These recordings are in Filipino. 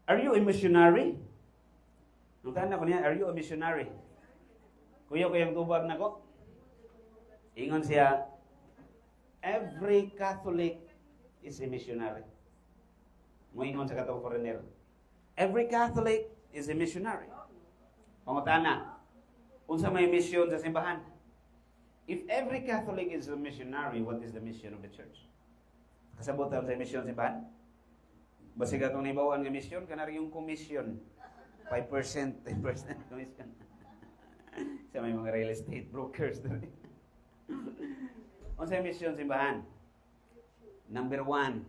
Are you a missionary? Nung tanan ko niya, are you a missionary? Kuya ko yung tubag na ko. Ingon siya, every Catholic is a missionary. Moingon sa katong foreigner. Every Catholic is a missionary. Pangutana, unsa may mission sa simbahan? If every Catholic is a missionary, what is the mission of the church? Kasabot sa mission sa simbahan? Basig atong nibawaan nga mission, kanari yung commission. 5%, 10% commission. Sa may mga real estate brokers doon. Unsa mission simbahan? Number 1.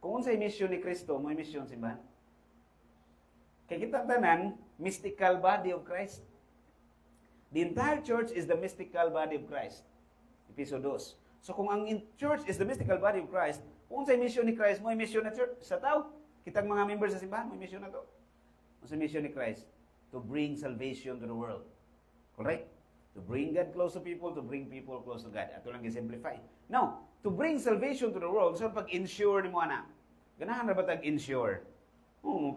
Kung unsay mission ni Kristo, mo mission simbahan. Kay kita tanan, mystical body of Christ. The entire church is the mystical body of Christ. Episo 2. So kung ang church is the mystical body of Christ, kung unsay mission ni Christ, mo mission na church sa tao. Kitang mga members sa simbahan, mo mission na to. Unsay mission ni Christ? To bring salvation to the world. Correct? To bring God close to people, to bring people close to God. Ato lang i-simplify. Now, to bring salvation to the world, so pag-insure ni mo anak, ganahan na ba tag-insure?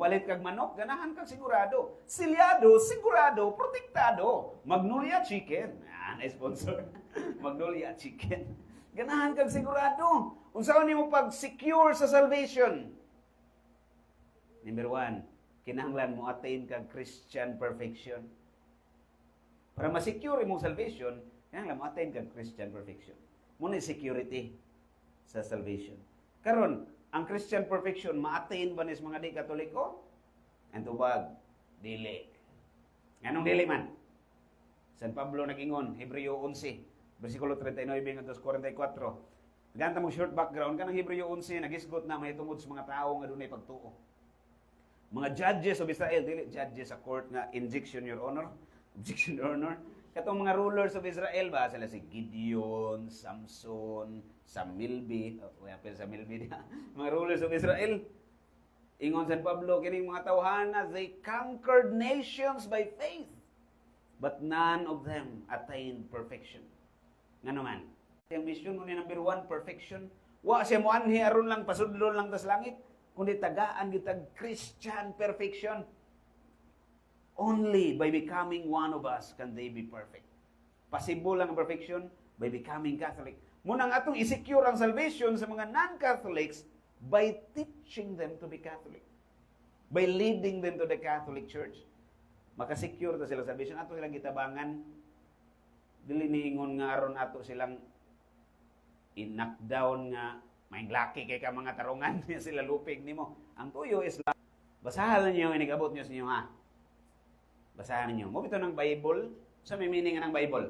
Palit kag manok, ganahan kag sigurado. Silyado, sigurado, protektado. Magnolia Chicken. Na-sponsor. Magnolia Chicken. Ganahan kag sigurado. Unsaon nimo pag-secure sa salvation? Number 1, kinahanglan mo attain kag Christian perfection. Para ma-secure imong salvation, kinahanglan mo attain kag Christian perfection. Muna security sa salvation. Karon, ang Christian perfection, ma-attain ba nis mga di Katoliko? Ang tubag, dili. Anong dili man? San Pablo nag-ingon, Hebreo 11, versikulo 39 hanggang 44. Ganta mo short background, kanang Hebreo 11, nagisgot na may tungod sa mga tao nga dunay pagtuo. Mga judges of Israel, dili judges sa court nga injection your honor, objection your honor. Katong mga rulers of Israel ba, sila si Gideon, Samson, Samilbi, Samilbi mga rulers of Israel. Ingon San Pablo, kining mga tawhana, they conquered nations by faith, but none of them attained perfection. Nga naman, yung mission mo ni number 1, perfection. Wa siya mo anhi aron lang, pasudlon lang tas langit, kundi tagaan gitag Christian perfection. Only by becoming one of us can they be perfect. Possible lang ang perfection by becoming Catholic. Munang atong i-secure ang salvation sa mga non-Catholics by teaching them to be Catholic. By leading them to the Catholic Church. Makasecure ta sila salvation. Ato silang gitabangan. Dili niingon nga aron ato silang i-knockdown nga may laki kay ka mga tarungan niya sila lupig nimo. Ang tuyo is basahan niyo inigabot niyo sa inyo ha. Basahan niyo. Mo bitaw ng Bible. Sa may meaning ng Bible.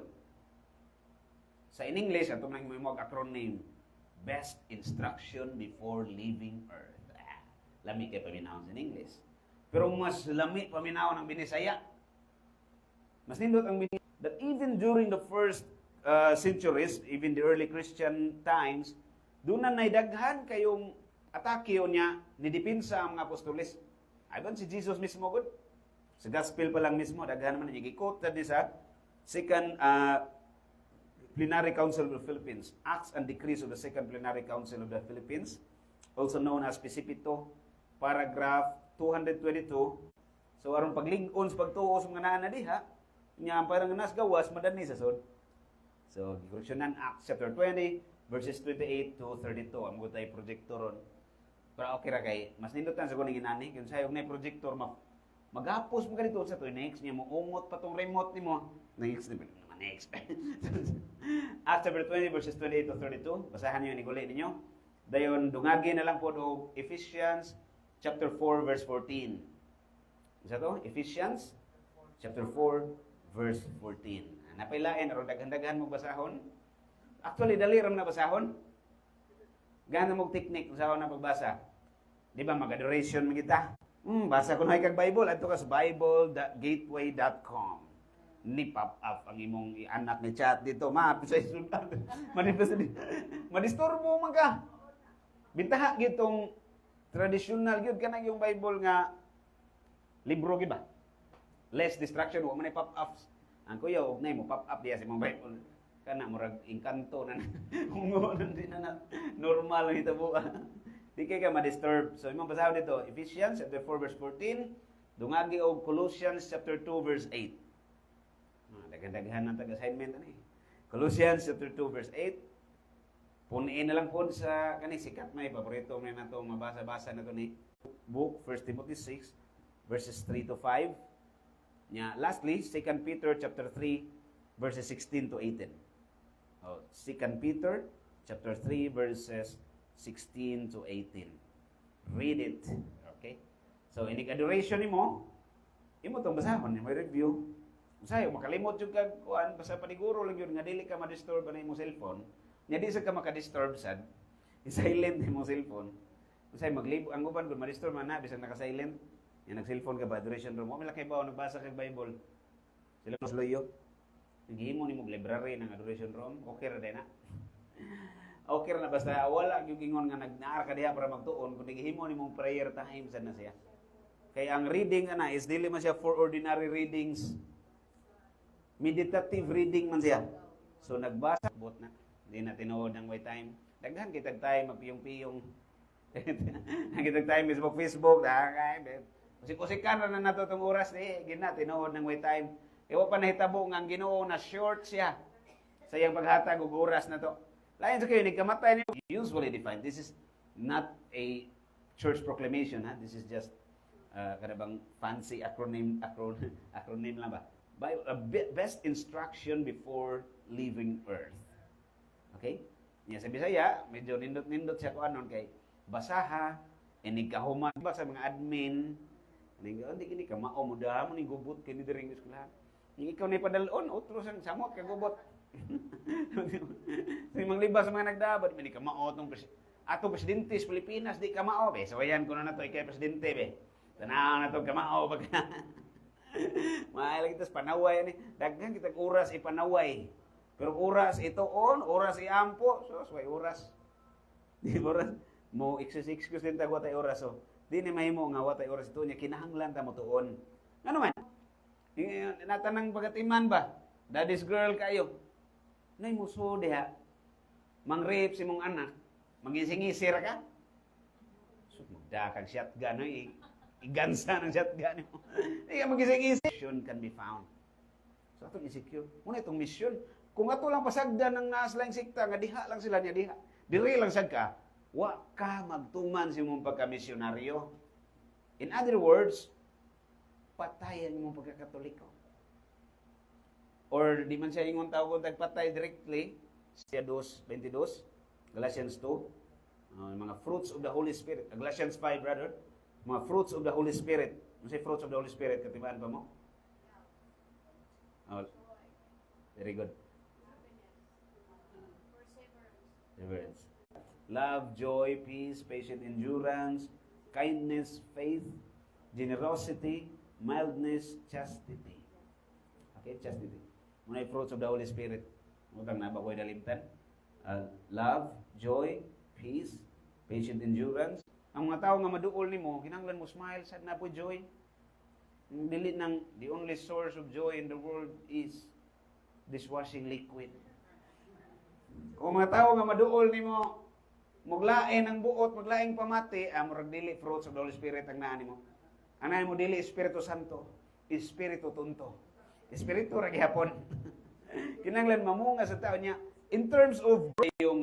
Sa in English, ato nang mo acronym. Best instruction before leaving earth. Lami kay paminawon in English. Pero mas lami paminawon ng Binisaya. Mas nindot ang that even during the first centuries, even the early Christian times, doon na naidaghan kayong atake niya ni dipinsa ang mga apostoles. Ayban si Jesus mismo gud. Sa gospel pa lang mismo, daghan naman niya i-quote na sa Second Plenary Council of the Philippines, Acts and Decrees of the Second Plenary Council of the Philippines, also known as Precipito, paragraph 222. So aron paglingon sa pagtuo sa mga nana diha, nya parang nas gawas madani sa sud. So gikorreksyonan Acts chapter 20 verses 28 to 32. Amo tay projector ron. Pero okay ra kay mas nindot sa kuning inani kun sayog na projector magapos mo ganito sa to next niya mo umot pa tong remote nimo next Acts chapter 20 verses 28 to 32 basahan niyo ni guli ninyo dayon dungagi na lang po do Ephesians chapter 4 verse 14 isa to Ephesians chapter 4 verse 14 napailain aron daghan-daghan mo basahon actually dali ra na basahon gana mo technique usahon na pagbasa di ba mag-adoration mo kita. Basa ko na kag Bible adto ka sa bible.gateway.com. Ni pop up ang imong anak ni chat dito, ma sa isultan. Madisturbo man ka. Bintaha gitong traditional gyud kanang yung Bible nga libro gyud ba? Less distraction wa man pop ups. Ang kuya og nay mo pop up diya sa imong Bible. Kana murag engkanto na. Ungo na din na normal ang hitabo. Di kay ka ma-disturb. So imong basahan dito, Ephesians chapter 4 verse 14, dungagi og Colossians chapter 2 verse 8. Daghan-daghan ng tag-assignment ani. Colossians chapter 2 verse 8. Punin na lang po sa kani sikat na paborito mo na to mabasa-basa na to ni book 1 Timothy 6 verses 3 to 5. Nya lastly, 2 Peter chapter 3 verses 16 to 18. 2 Peter chapter 3 verses 16 to 18. Read it. Okay? So inig adoration nimo, imo tong basahon, may review. Usahay makalimot jud kag kuan basta paniguro lang yun nga dili ka ma-disturb na imong cellphone. Nya di sa ka maka-disturb sad. I-silent imong cellphone. Usahay maglibo ang uban kun ma-disturb man na bisag naka-silent. Nya nag-cellphone ka ba adoration room. Mo milakay ba nagbasa kag Bible. Sila mas loyo. Naghimo nimo library ng adoration room. Okay ra day na. Okay ra na basta wala gyud ingon nga nagnaar ka diha para magtuon kun gihimo nimong prayer time sad na siya. Kay ang reading ana is dili man siya for ordinary readings. Meditative reading man siya. So nagbasa bot na. Di na tinuod ng way time. Daghan kitag time magpiyong-piyong. Kitag time Facebook, daghan. Usik-usikan na nato tong oras di gina tinuod ng way time. Iwa pa nahitabo nga ang Ginoo na short siya sa iyang paghatag og oras na to. Lain sa kayo ni kamatay niyo usually defined. This is not a church proclamation, ha. This is just kanabang fancy acronym lang ba. By best instruction before leaving earth. Okay? Nya sa Bisaya, medyo nindot siya ko anon kay basaha, inig kahuman ba sa mga admin, inig hindi ka mao mo damo ni gubot kini diri ng eskwelahan. Ikaw ni padalon otro sang samot ka gubot. Sa mga libas sa mga nagdabat, hindi ka mao tong ato presidente sa Pilipinas, di ka mao be. So ayan kuno na to ikay presidente be. Tanaw na to ka mao pag Mahal kita panaway ni daghan kitag oras ipanaway. Pero oras itoon, oras iampo, so way oras. Di oras mo excuse din tag watay oras so. Di ni mahimo nga watay oras ito nya kinahanglan ta mo tuon. Ano man? Natanang pagatiman ba? Daddy's girl kayo. Nay muso diha. Mang-rape si mong anak, mangising-isir ka. So magdakag shotgun ay igansa ng shotgun mo. Di ka magising-isir. Mission can be found. So atong insecure. Muna itong mission. Kung ato lang pasagdan ng naaslang sikta, nga diha lang sila niya diha. Diri lang sad ka, wa ka magtuman si mong pagka-misyonaryo. In other words, patayan mong pagkakatoliko. Or di man siya ingon tawag tagpatay directly, siya 2:22, Galatians 2, mga fruits of the Holy Spirit. Galatians 5, brother. Mga fruits of the Holy Spirit. Ano say fruits of the Holy Spirit? Katibaan pa mo? Oh, very good. Perseverance. Love, joy, peace, patient endurance, kindness, faith, generosity, mildness, chastity. Okay, chastity. Muna yung fruits of the Holy Spirit. Mutang na ba ko'y dalimtan? Love, joy, peace, patient endurance. Ang mga tao nga maduol nimo, kinahanglan mo smile, sad na po joy. Dili nang the only source of joy in the world is dishwashing liquid. Kung mga tao nga maduol nimo, muglain ang buot, muglaing pamati, murag dili fruits of the Holy Spirit ang naa nimo. Anay mo dili Espiritu Santo, Espiritu Tunto. Espiritu ra gihapon. Kinahanglan mamunga sa tao niya in terms of yung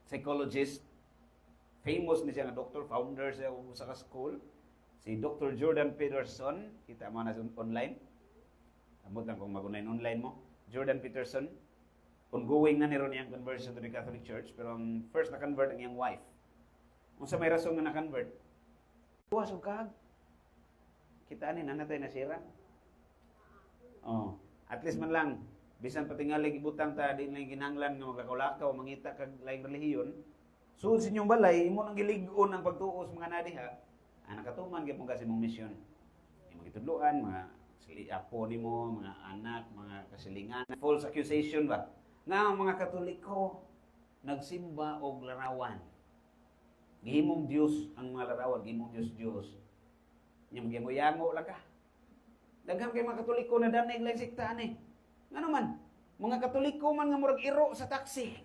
psychologist, famous ni siya nga doctor, founder siya sa school, si Dr. Jordan Peterson, kita mo na online. Amot lang kung mag-online online mo. Jordan Peterson, ongoing na niron niyang conversion to the Catholic Church, pero ang first na convert ang iyang wife. Kung sa may rason nga na-convert, buwas o kag, kitaan ni nanatay na sira. Oh, at least man lang, bisan patingalig ibutang ta, di na ginanglan nga magkakulakaw, mangita kag laing relihiyon, suod sa inyong balay, imo nang gilig-on ang pagtuos mga nadiha, nakatuman gyapon kasi mong misyon. Imong gitudloan, mga apo nimo, mga anak, mga kasilingan, false accusation ba? Nga ang mga Katoliko nagsimba og larawan. Gihimong Dios ang mga larawan, gihimong Dios. Nya magyango-yango lang ka. Daghan kay mga Katoliko na danig lang sikta ani. Ngano man, mga Katoliko man nga murag iro sa taxi.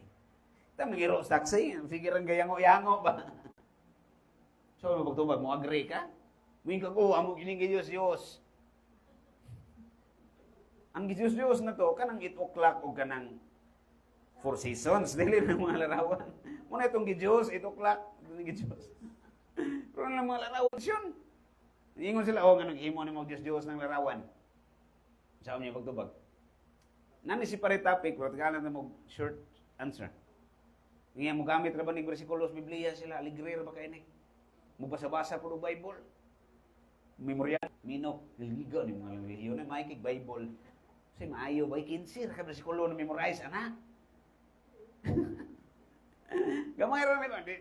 Ta mangiro sa taxi, sige rang gayango-yango ba? So, ano pagtubag mo, agree ka? Muing kag, oh, amo gining Diyos. Ang Diyos na to, kanang 8 o'clock o kanang 4 seasons, dili na mga larawan. Muna itong Diyos, 8 o'clock, Diyos. Pero lang mga larawan yun. Ingon sila, oh, nga nag-imo ni mga Diyos ng larawan. Saan niyo pagtubag? Nani si pare topic, pero tagalan na mo short answer. Ngayon mo gamit ra ba ni bersikulos Biblia sila, aligrer ba kay ni? Mo basa-basa puro Bible. Memorya, mino, liga ni mga relihiyon na maikig Bible. Kasi maayo ba, kinsir ka bersikulo na memorize, ana? Gamay ra nila, di.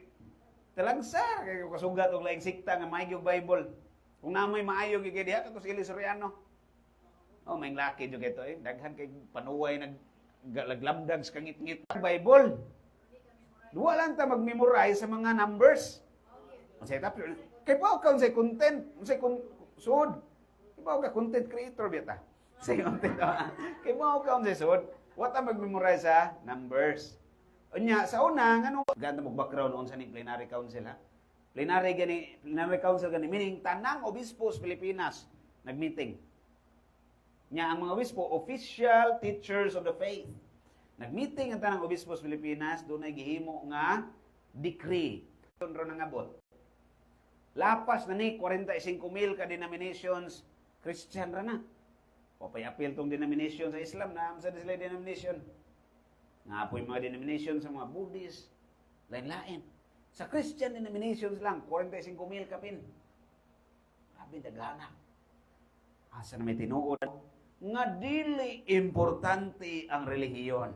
Talagsa, kaya kasugat og laing sikta nga maayog Bible. Kung namay maayog gyud diha katos ili Soriano. Oh, may laki jud ito eh. Daghan kay panuway naglaglamdag sa kangit-ngit Bible. Duwa lang ta mag-memorize sa mga numbers. Unsay tapos kay pao ka unsay content, unsay sud. Kay pao ka content creator bita. Say content. Kay pao ka unsay sud. Wa ta mag-memorize sa numbers. Unya sa una ngano ganda mo background on sa ni plenary council ha. Plenary council gani meaning tanang obispo sa Pilipinas nagmeeting. Nya ang mga obispo, official teachers of the faith. Nagmeeting ang tanang obispo sa Pilipinas, doon ay gihimo nga decree. Doon ron ang abot. Lapas na ni 45,000 ka denominations, Christian ra na. O pay-appeal tong denomination sa Islam, naamsa na sila denomination. Nga po yung mga denomination sa mga Buddhist, lain-lain. Sa Christian denominations lang, 45,000 kapin. Grabe, daghana. Asa na may tinuod nga dili importante ang relihiyon.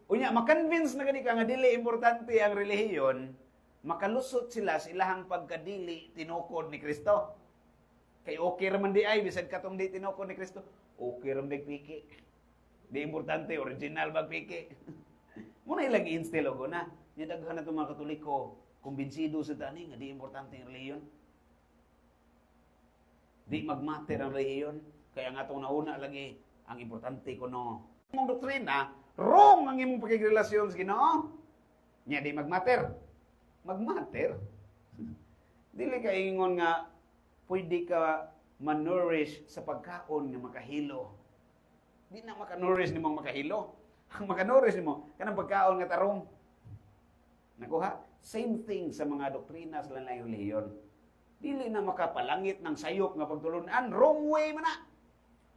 Unya, makonvince na gani ka nga dili importante ang relihiyon, makalusot sila sa ilahang pagkadili tinukod ni Kristo. Kay okay raman di ay, bisag katong di tinukod ni Kristo, okay raman piki. Di importante, original piki. Muna ilang instill ko na, niya daghan na itong mga Katoliko, kumbinsido sa tani nga di importante ang relihiyon. Di magmater ang relihiyon. Kaya nga itong nauna lagi, ang importante ko no. Ang doktrina, wrong ang imong pakigrelasyon sa Ginoo. Nya di magmater. Magmater. Dili ka ingon nga, pwede ka manurish sa pagkaon nga makahilo. Di na makanurish ni mong makahilo. Ang makanurish ni mo, kanang pagkaon nga tarong. Nakuha? Same thing sa mga doktrina sa lalayong relihiyon. Dili na makapalangit ng sayop nga pagtulunan. Wrong way man na.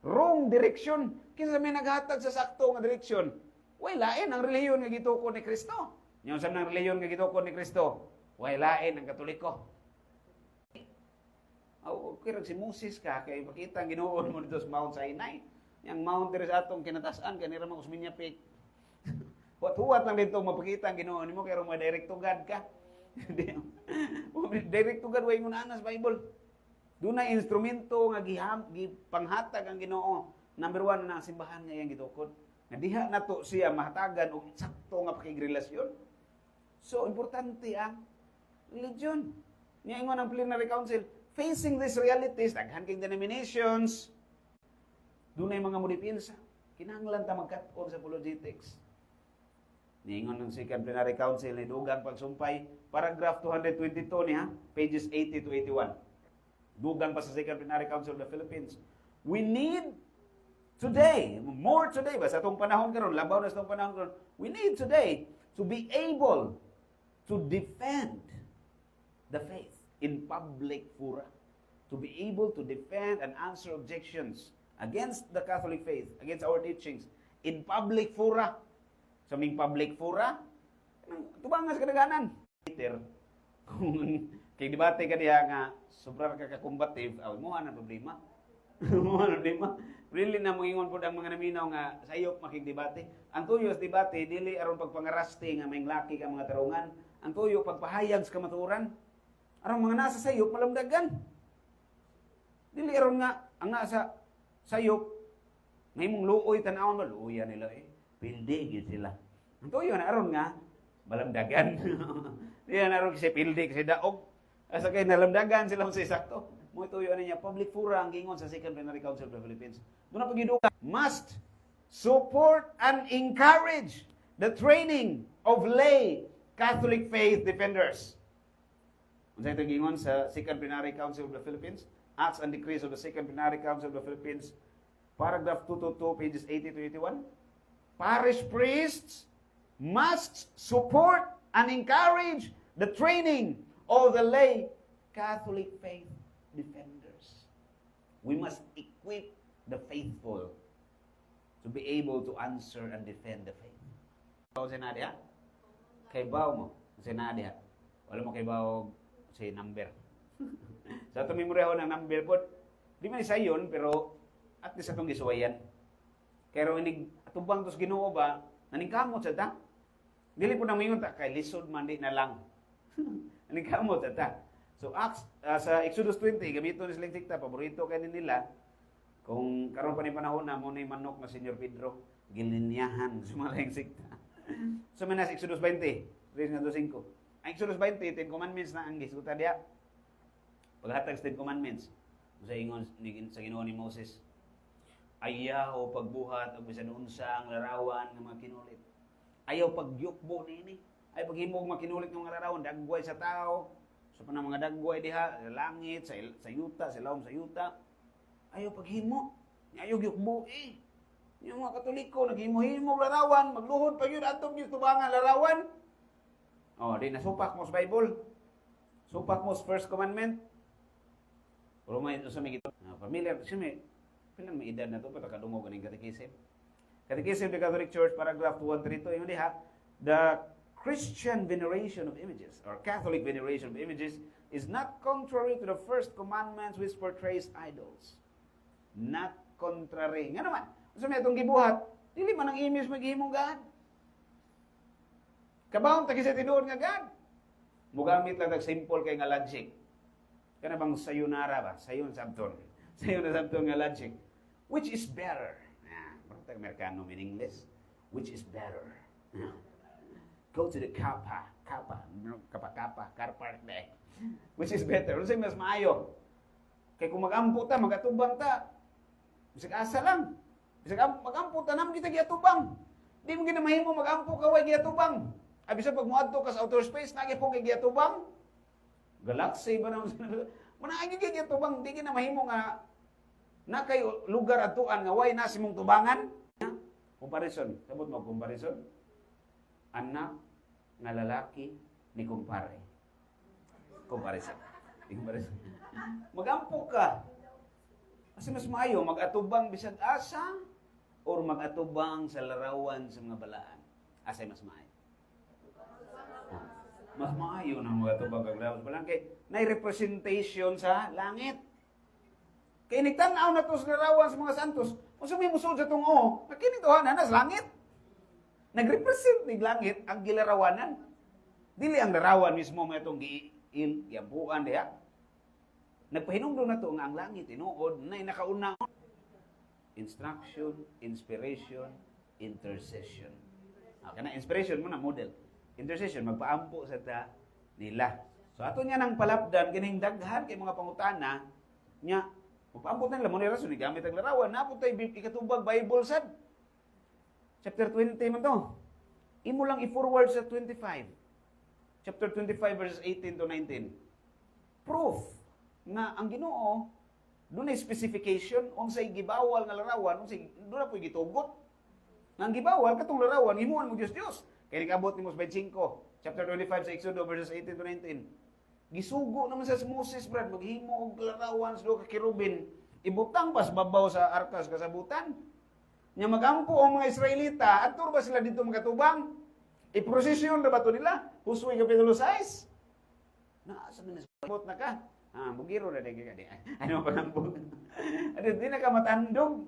Wrong direction. Kinsa may naghatag sa sakto nga direksyon. Way lain ang relihiyon nga gitukod ni Kristo. Yung sa ng relihiyon nga gitukod ni Kristo, way lain ang Katoliko. Okay rin si Moses ka, kay makita ang Ginoo mo dito sa Mount Sinai. Yang Mount diri sa atong kinatasan, kanira mga usminyapik. Huwat lang dito mapakita ang Ginoo mo, kay mga direct to God ka. Direct to God way mo na sa Bible. Doon na instrumento nga gipanghatag ang Ginoo. Number 1 na simbahan nga yang gitukod. Nga diha nato siya mahatagan og sakto nga pakigrelasyon. So importante ang religion. Niya ingon ang plenary council, facing these realities, daghan kay denominations. Doon ay mga modipinsa. Kinahanglan ta magkat-on sa apologetics. Niingon ng Second Plenary Council ni Dugang Pagsumpay, paragraph 222 niya, pages 80 to 81. Dugang pa sa Second Plenary Council of the Philippines. We need today, more today, ba sa itong panahon karon, labaw na sa itong panahon karon, we need today to be able to defend the faith in public fora. To be able to defend and answer objections against the Catholic faith, against our teachings, in public fora. Sa ming public fora, tubang nga sa kadaganan. Later, kung kay debate ka diha nga, sobrang kaka-combative, mo na problema. Mo na problema. Really na moingon po ang mga naminaw nga sayop makigdebate. Ang tuyo sa debate, dili aron pagpangarasti nga may laki ka mga tarungan. Ang tuyo pagpahayag sa kamaturan. Aron mga nasa sayop malamdagan. Dili aron nga, ang nasa sayop, may mong luoy tanawon, luoyan nila eh. Pildi gid sila. Ang tuyo na aron nga malamdagan. Diyan aron kasi pildi kasi daog. Asa kay nalamdagan sila sa sakto. Mo tuyo niya public fora ang gingon sa Second Plenary Council of the Philippines. Doon na pagiduka must support and encourage the training of lay Catholic faith defenders. Unsay ito gingon sa Second Plenary Council of the Philippines, Acts and Decrees of the Second Plenary Council of the Philippines, paragraph 222, pages 80 to 81. Parish priests must support and encourage the training of the lay Catholic faith defenders. We must equip the faithful to be able to answer and defend the faith. Kung si Nadia, kaybaw mo. Si Nadia, wala mo kaybaw si number. Sa itong memorya ko ng number po, di man isa yun, pero at least itong gisuwayan. Kaya rin, atubang tos Ginoo ba, naningkamot sa ta. Dili po nang mingon ta, kay lisod man di na lang. Naningkamot sa ta. So, sa Exodus 20, gamito ni silang sikta, paborito kayo nila, kung karon pa ni panahon na mo ni manok na Senyor Pedro, gilinyahan sa malayang sikta. So, manas Exodus 20, 3:5. Ang Exodus 20, 10 Commandments na ang gisguta diya. Paghatag sa 10 Commandments, sa ingon sa Ginoo ni Moses, ayaw pagbuhat og bisan unsa ang larawan nga mga kinulit. Ayaw pagyukbo nini. Ay paghimog makinulit ng mga larawan dagway sa tao. So pa mga dagway diha sa langit, sa yuta, sa lawom sa yuta. Ayaw paghimo. Ayaw gyukbo eh. Yung mga Katoliko naghimo-himo larawan, magluhod pa gyud atong gyud tubangan larawan. Oh, di nasupak mo sa Bible. Supak mo sa first commandment. Pero may sa mga familiar, siyempre, pilang may edad na ito, patakadungog ng Catechism. Catechism of the Catholic Church, paragraph 232, yun diha, the Christian veneration of images, or Catholic veneration of images, is not contrary to the first commandments which portrays idols. Not contrary. Nga naman, sa may itong gibuhat, dili man ang image maghihimong God. Kabawang tagi sa tinuod nga God. Mugamit lang simple kay nga logic. Kana bang sayonara ba? Sayon sabton. Sayon na sabton nga logic. Which is better? Parang Amerikano in English. Which is better? Go to the kapa. Car park day. Which is better? Ano sa'yo mas maayo? Kaya kung mag-ampo ta, mag-atubang ta. Bisag asa lang. Bisag mag-ampo ta, naman kita giatubang. Di mo ginamahimo mag-ampo ka, way giatubang. Abisa pag muadto ka sa outer space, nagi po kay giatubang. Galaxy ba naman? Manaagi kay giatubang, di ginamahimo nga na kay lugar atuan nga way nasi mong tubangan. Comparison. Sabot mo comparison. Anak nga lalaki ni kumpare. Comparison. Magampo ka. Kasi mas maayo mag-atubang bisag asa or mag-atubang sa larawan sa mga balaan. Asay mas maayo. Mas maayo na mag-atubang sa larawan sa balaan kay nay representation sa langit. Kaya nagtanaw na ito sa larawan sa mga santos, kung may musod sa itong nakinituhan na sa langit. Nag-represent ng langit ang gilarawanan. Dili ang larawan mismo may itong giampuan diya. Nagpahinungdo na ito nga ang langit, inuod, na nakauna. Instruction, inspiration, intercession. Kana inspiration mo na model. Intercession, magpaampo sa ta nila. So ato niya nang palapdan, kining daghan kay mga pangutana, niya, magpaampot na nila, muna rason, gamit ang larawan, napot tayo ikatubag Bible sad. Chapter 20 man to. Imo lang i-forward sa 25. Chapter 25 verses 18 to 19. Proof na ang Ginoo doon ay specification unsay gibawal nga larawan, unsay doon na po gitugot. Nang gibawal katong larawan himuon mo Dios. Kay nikaabot nimo sa 25, chapter 25 sa Exodus verses 18 to 19. Gisugo naman sa Moses, brad, maghimo og larawan sa ka kerubin. Ibutang pas babaw sa arkas kasabutan. Nya magampo ang mga Israelita, adto ba sila dito magatubang? I-prosesyon na ba to nila? Husway kapitulo 6. Asa man sabot na ka? Bugiro na dagi ka di. Ano pa nang bug? Di na ka matandog.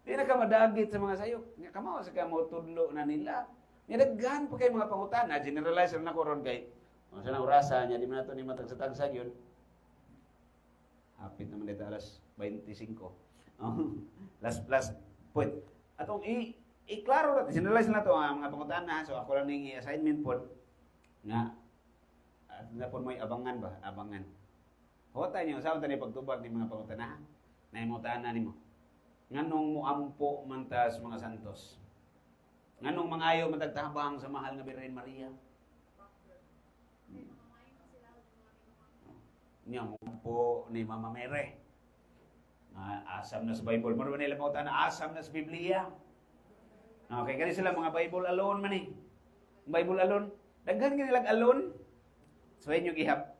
Di na ka madagit sa mga sayok. Nga kamaw sa ka mo tudlo na nila. Nidaghan pa kay mga pangutana, generalize na ko ron kay kung saan ang orasa niya, di mo na ito ni matag-satag yun. Hapit naman dito alas 25. Last point. Atong i-klaro natin, generalize na ito ang mga pangutana. So ako lang ng assignment po nga at na po may abangan ba? Abangan. Hota niyo, saan tayo pagtubag ng mga pangutana? Naimutana ni mo. Nganong muampo man ta sa mga santos? Nganong mangayo matagtabang sa mahal nga Birhen Maria? niya po ni Mama Mere. Asam na sa Bible. Maro nila mga na asam na sa Biblia. Okay, kasi sila mga Bible alone man eh. Bible alone. Daghan ka nilang alone. So, yun yung ihap.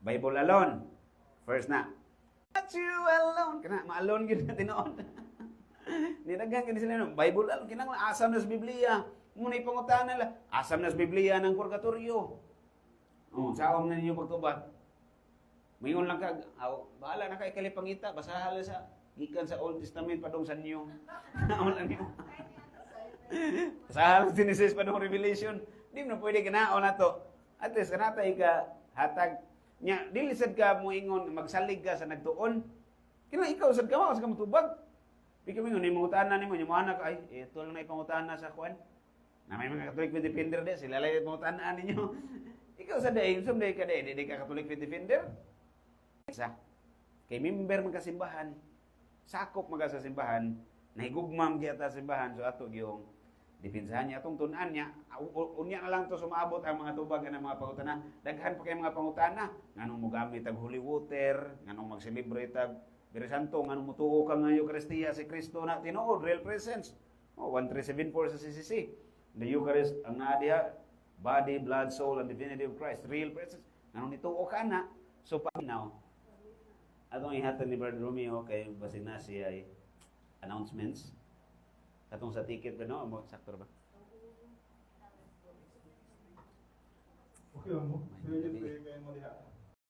Bible alone. First na. Not you alone. Kana, ma-alone yun natin noon. Nidaghan ka sila no. Bible alone. Kinang asam na sa Biblia. Muna ipangutan nila. Asam na sa Biblia ng purgatorio. Saong na ninyo pagtubad. Mayon lang ka, bahala na kay kalipangita, basahala sa gikan sa Old Testament padung sa New. Wala niyo. Basahala sa Genesis padung Revelation. Di mo na pwede kanaon na to. At least kanatay ka hatag nya dili sad ka mo ingon magsalig ka sa nagtuon. Kina ikaw sad ka mo sa matubag. Bigyan mo ni mangutanan nimo nya mana ka ay ito lang na ipangutanan sa kuan. Na may mga Catholic defender de sila lay mangutanan ninyo. Ikaw sa day, someday ka day, di ka Catholic defender. Isa, kay member mga simbahan, sakop mga sa simbahan, nahigugmam kita sa simbahan, so ato yung dipinsahan niya, atong tunan niya, unya na lang to sumabot ang mga tubag ng mga pangutana, daghan pa kay mga pangutana, nganong mo gamit ang holy water, nganong mag-celebrate ang Biri Santo, nganong mutuo ka nga Eucharistia si Kristo na tinuod, real presence. 1374 sa CCC. The Eucharist, ang naadiha, body, blood, soul, and divinity of Christ, real presence. Nganong nituo ka na, so pa now, atong ihatan ni Brother Romeo kay basin na siya ay announcements. Atong sa ticket ba no? Sakto ba? Okay mo. Pwede kayo mo diha.